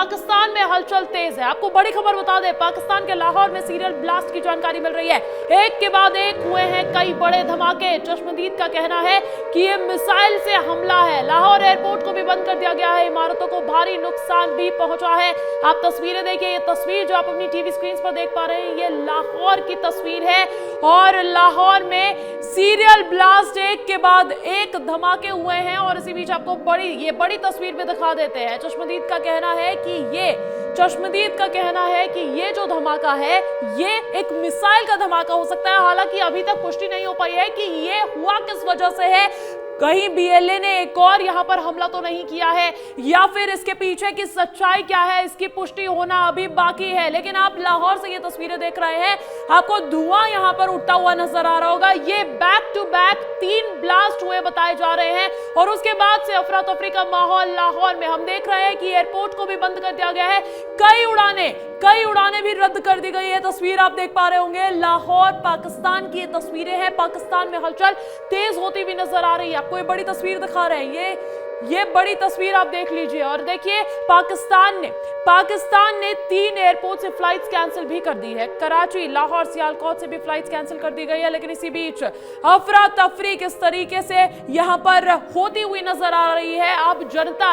पाकिस्तान में हलचल तेज है। आपको बड़ी खबर बता दें, पाकिस्तान के लाहौर में सीरियल ब्लास्ट की जानकारी मिल रही है। एक के बाद एक हुए हैं कई बड़े धमाके। चश्मदीद का कहना है कि ये मिसाइल से हमला है। लाहौर एयरपोर्ट को भी बंद कर दिया गया है। इमारतों को भारी नुकसान भी पहुंचा है। आप तस्वीरें देखिए, ये तस्वीर जो आप अपनी टीवी स्क्रीन पर देख पा रहे हैं, ये लाहौर की तस्वीर है और लाहौर में सीरियल ब्लास्ट एक के बाद एक धमाके हुए हैं। और इसी बीच आपको बड़ी तस्वीर भी दिखा देते हैं। चश्मदीद का कहना है कि ये जो धमाका है ये एक मिसाइल का धमाका हो सकता है। हालांकि अभी तक पुष्टि नहीं हो पाई है कि ये हुआ किस वजह से है। कहीं बीएलए ने एक और यहां पर हमला तो नहीं किया है, या फिर इसके पीछे की सच्चाई क्या है, इसकी पुष्टि होना अभी बाकी है। लेकिन आप लाहौर से ये तस्वीरें देख रहे हैं, आपको धुआं यहां पर उठता हुआ नजर आ रहा होगा। ये बैक टू बैक 3 ब्लास्ट हुए बताए जा रहे हैं और उसके बाद से अफरा तफरी का माहौल लाहौर में। हम देख रहे हैं कि एयरपोर्ट को भी बंद कर दिया गया है। कई उड़ानें भी रद्द कर दी गई है। तस्वीर आप देख पा रहे होंगे, लाहौर पाकिस्तान की ये तस्वीरें हैं। पाकिस्तान में हलचल तेज होती हुई नजर आ रही है। आपको ये बड़ी तस्वीर दिखा रहे हैं, ये बड़ी तस्वीर आप देख लीजिए। और देखिए, पाकिस्तान ने 3 एयरपोर्ट से फ्लाइट्स कैंसिल भी कर दी है। कराची, लाहौर, सियालकोट से भी फ्लाइट्स कैंसिल कर दी गई है। लेकिन इसी बीच अफरा तफरी किस तरीके से यहां पर होती हुई नजर आ रही है। अब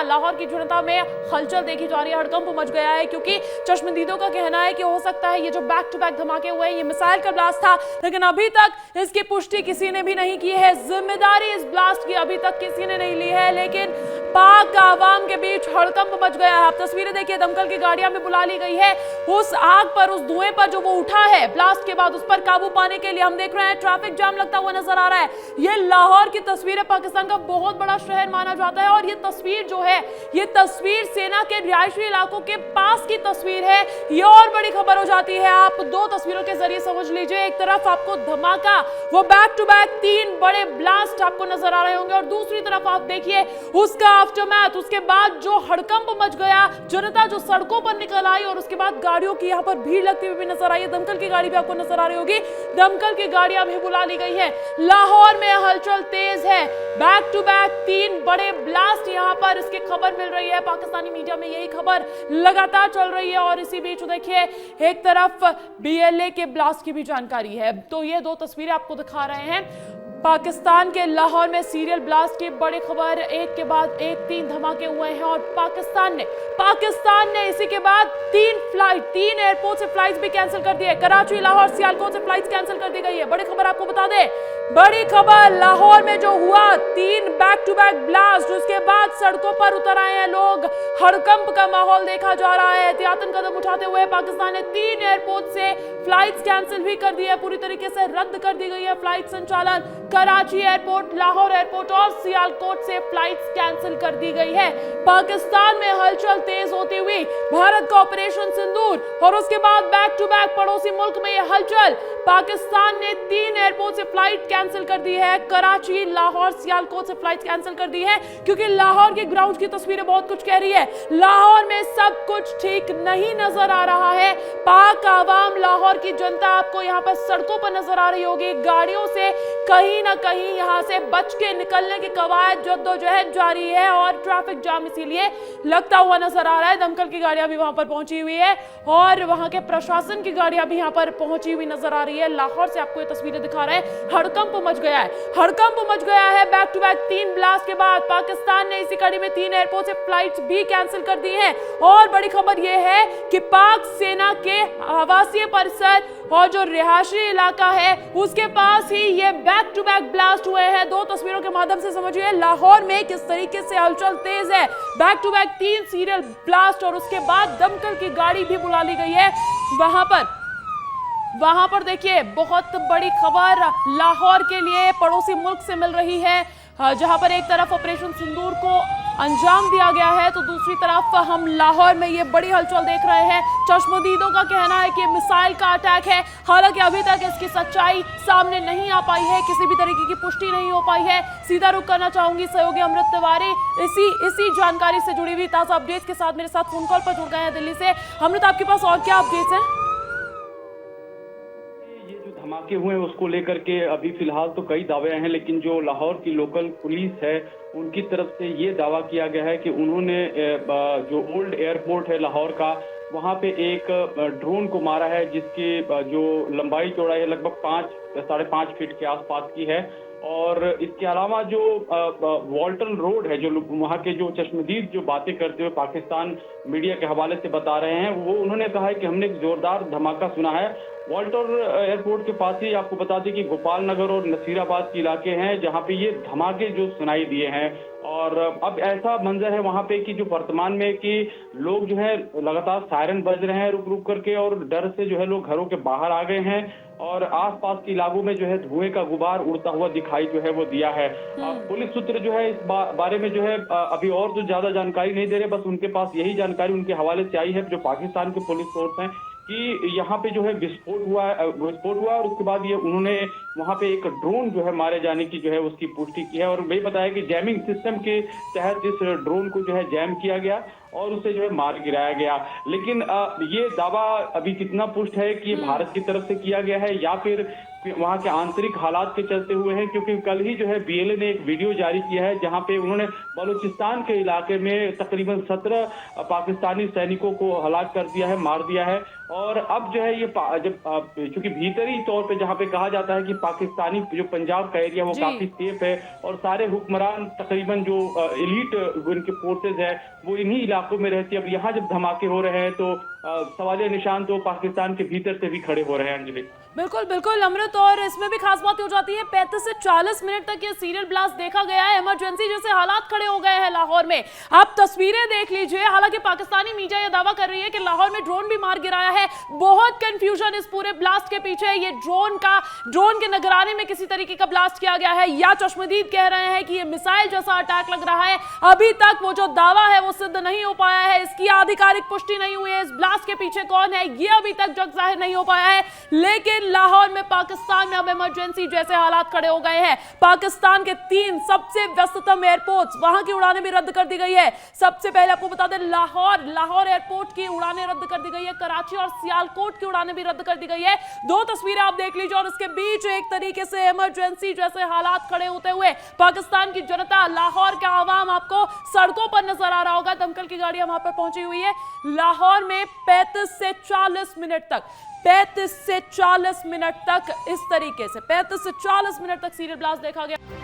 लाहौर की जनता में हलचल देखी जा रही है। हड़कंप मच गया है, क्योंकि चश्मदीदों का कहना है कि हो सकता है ये जो बैक टू बैक धमाके हुए हैं ये मिसाइल का ब्लास्ट था। लेकिन अभी तक इसकी पुष्टि किसी ने भी नहीं की है। जिम्मेदारी इस ब्लास्ट की अभी तक किसी ने नहीं ली है। लेकिन पाक आवाम के बीच हड़कंप मच गया है। आप तस्वीरें देखिए, दमकल की गाड़ियां भी बुला ली गई है। उस आग पर, उस धुएं पर जो वो उठा है ब्लास्ट के बाद, उस पर काबू पाने के लिए हम देख रहे हैं ट्रैफिक जाम लगता हुआ नजर आ रहा है। ये लाहौर की तस्वीर है। पाकिस्तान का बहुत बड़ा शहर माना जाता है और ये तस्वीर जो है, ये तस्वीर सेना के रिहायशी इलाकों के पास की तस्वीर है। ये और बड़ी खबर हो जाती है। आप 2 तस्वीरों के जरिए समझ लीजिए। एक तरफ आपको धमाका, वो बैक टू बैक 3 बड़े ब्लास्ट आपको नजर आ रहे होंगे, और दूसरी तरफ आप देखिए उसका आफ्टरमैथ, उसके बाद जो हड़कंप मच गया, जनता जो सड़कों पर निकल आई और उसके बाद गाड़ियों की यहां पर भीड़ लगती हुई भी नजर आई है। दमकल की गाड़ी भी आपको नजर आ रही होगी, दमकल की गाड़ियां भी बुला ली गई है। लाहौर में हलचल तेज है। बैक टू बैक 3 बड़े ब्लास्ट यहां पर, इसकी खबर मिल रही है। पाकिस्तानी मीडिया में यही खबर लगातार चल रही है। और इसी बीच देखिए, एक तरफ बीएलए के ब्लास्ट की भी जानकारी है। तो ये 2 तस्वीरें आपको दिखा रहे हैं। पाकिस्तान के लाहौर में सीरियल ब्लास्ट की बड़ी खबर, एक के बाद एक 3 धमाके हुए हैं। और पाकिस्तान ने इसी के बाद 3 एयरपोर्ट से फ्लाइट्स भी कैंसिल कर दी है। कराची, लाहौर, सियालकोट से फ्लाइट्स कैंसिल कर दी गई है। बड़ी खबर आपको बता दें, बड़ी खबर, लाहौर में जो हुआ 3 बैक टू बैक ब्लास्ट, उसके बाद सड़कों पर उतर आए हैं लोग। हड़कंप का माहौल देखा जा रहा है। एहतियातन कदम उठाते हुए पाकिस्तान ने 3 एयरपोर्ट से फ्लाइट्स कैंसिल भी कर दी है। पूरी तरीके से रद्द कर दी गई है फ्लाइट संचालन। कराची एयरपोर्ट, लाहौर एयरपोर्ट और सियालकोट से फ्लाइट्स कैंसिल कर दी गई है। पाकिस्तान में हलचल तेज होती हुई भारत का ऑपरेशन सिंदूर, और उसके बाद बैक टू बैक पड़ोसी मुल्क में यह हलचल। पाकिस्तान ने 3 एयरपोर्ट से फ्लाइट कैंसिल कर दी है। कराची, लाहौर, सियालकोट से फ्लाइट कैंसिल कर दी है, क्योंकि लाहौर के ग्राउंड की तस्वीरें बहुत कुछ कह रही है। लाहौर में सब कुछ ठीक नहीं नजर आ रहा है। पाक आवाम, लाहौर की जनता आपको यहाँ पर सड़कों पर नजर आ रही होगी। गाड़ियों से कहीं ना कहीं यहां से बच के निकलने की कवायद, जद्दोजहद जारी है और ट्रैफिक जाम इसीलिए लगता हुआ नजर आ रहा है। दमकल की गाड़ियां भी वहां पर पहुंची हुई है और वहां के प्रशासन की गाड़ियां भी यहां पर पहुंची हुई नजर आ रही है। लाहौर से आपको ये तस्वीरें दिखा रहे हैं। हड़कंप मच गया है। बैक टू बैक 3 ब्लास्ट के बाद पाकिस्तान ने इसी कड़ी में 3 एयरपोर्ट से फ्लाइट्स भी कैंसिल कर दी है। और बड़ी खबर यह है कि पाक सेना के आवासीय परिसर और जो रिहायशी इलाका है उसके पास ही ये बैक टू बैक ब्लास्ट हुए हैं। 2 तस्वीरों के माध्यम से समझिए लाहौर में किस तरीके से हलचल तेज है। Back to back 3 serial blast, और उसके बाद दमकल की गाड़ी भी बुला ली गई है वहां पर देखिए, बहुत बड़ी खबर लाहौर के लिए पड़ोसी मुल्क से मिल रही है, जहां पर एक तरफ ऑपरेशन सिंदूर को अंजाम दिया गया है तो दूसरी तरफ हम लाहौर में ये बड़ी हलचल देख रहे हैं। चश्मदीदों का कहना है कि मिसाइल का अटैक है। हालांकि अभी तक इसकी सच्चाई सामने नहीं आ पाई है, किसी भी तरीके की पुष्टि नहीं हो पाई है। सीधा रुख करना चाहूंगी सहयोगी अमृत तिवारी इसी जानकारी से जुड़ी हुई ताजा अपडेट्स के साथ मेरे साथ फोन कॉल पर जुड़ गए हैं दिल्ली से। अमृत, आपके पास और क्या अपडेट्स हैं? धमाके हुए हैं उसको लेकर के अभी फिलहाल तो कई दावे हैं, लेकिन जो लाहौर की लोकल पुलिस है उनकी तरफ से ये दावा किया गया है कि उन्होंने जो ओल्ड एयरपोर्ट है लाहौर का, वहां पे एक ड्रोन को मारा है जिसकी जो लंबाई चौड़ाई है लगभग 5-5.5 फीट के आसपास की है। और इसके अलावा जो वॉल्टन रोड है, जो वहाँ के जो चश्मदीद जो बातें करते हुए पाकिस्तान मीडिया के हवाले से बता रहे हैं, वो उन्होंने कहा है कि हमने एक जोरदार धमाका सुना है। वॉल्टर एयरपोर्ट के पास ही आपको बता दें कि गोपाल नगर और नसीराबाद के इलाके हैं जहाँ पे ये धमाके जो सुनाई दिए हैं। और अब ऐसा मंजर है वहाँ पे कि जो वर्तमान में कि लोग जो है लगातार सायरन बज रहे हैं रुक रुक करके, और डर से जो है लोग घरों के बाहर आ गए हैं और आसपास के इलाकों में जो है धुएं का गुबार उड़ता हुआ दिखाई जो है वो दिया है। पुलिस सूत्र जो है इस बारे में जो है अभी और तो ज्यादा जानकारी नहीं दे रहे, बस उनके पास यही जानकारी उनके हवाले से आई है जो पाकिस्तान के पुलिस सोर्स हैं कि यहाँ पे जो है विस्फोट हुआ और उसके बाद ये उन्होंने वहाँ पे एक ड्रोन जो है मारे जाने की जो है उसकी पुष्टि की है। और वही बताया कि जैमिंग सिस्टम के तहत इस ड्रोन को जो है जैम किया गया और उसे जो है मार गिराया गया। लेकिन ये दावा अभी कितना पुष्ट है कि ये भारत की तरफ से किया गया है या फिर वहाँ के आंतरिक हालात के चलते हुए हैं, क्योंकि कल ही जो है बीएलए ने एक वीडियो जारी किया है जहाँ पे उन्होंने बलूचिस्तान के इलाके में तकरीबन 17 पाकिस्तानी सैनिकों को हलाक कर दिया है, मार दिया है। और अब जो है ये जब चूंकि भीतरी तौर पे जहाँ पे कहा जाता है कि पाकिस्तानी जो पंजाब का एरिया वो काफी सेफ है और सारे हुक्मरान तकरीबन जो एलीट उनके फोर्सेज है वो इन्हीं इलाकों में रहती है। अब यहाँ जब धमाके हो रहे हैं तो सवालिया निशान तो पाकिस्तान के भीतर से भी खड़े हो रहे हैं। अंजलि बिल्कुल बिल्कुल अमृत, और इसमें भी खास बात हो जाती है 35 से 40 मिनट तक ये सीरियल ब्लास्ट देखा गया है। इमरजेंसी जैसे हालात खड़े हो गए हैं लाहौर में। आप तस्वीरें देख लीजिए। हालांकि पाकिस्तानी मीडिया ये दावा कर रही है कि लाहौर में ड्रोन भी मार गिराया है। बहुत कंफ्यूजन इस पूरे ब्लास्ट के पीछे है। ये ड्रोन के निगरानी में किसी तरीके का ब्लास्ट किया गया है या चश्मदीद कह रहे हैं कि ये मिसाइल जैसा अटैक लग रहा है। अभी तक वो जो दावा है वो सिद्ध नहीं हो पाया है, इसकी आधिकारिक पुष्टि नहीं हुई है। इस ब्लास्ट के पीछे कौन है ये अभी तक जग जाहिर नहीं हो पाया है। लेकिन लाहौर में पाकिस्तान में अब इमरजेंसी जैसे हालात खड़े हो गए हैं। पाकिस्तान के 3 सबसे व्यस्ततम एयरपोर्ट्स, वहां की उड़ानें भी रद्द कर दी गई है। सबसे पहले आपको बता दें लाहौर एयरपोर्ट की उड़ानें रद्द कर दी गई है। कराची और सियालकोट की उड़ानें भी रद्द कर दी गई है। 2 तस्वीरें आप देख लीजिए और इसके बीच एक तरीके से इमरजेंसी जैसे हालात खड़े होते हुए पाकिस्तान की जनता, लाहौर का आवाम आपको सड़कों पर नजर आ रहा होगा। दमकल की गाड़ियां वहां पर पहुंची हुई है। लाहौर में 35 से 40 मिनट तक इस तरीके से 35 से 40 मिनट तक सीरियल ब्लास्ट देखा गया।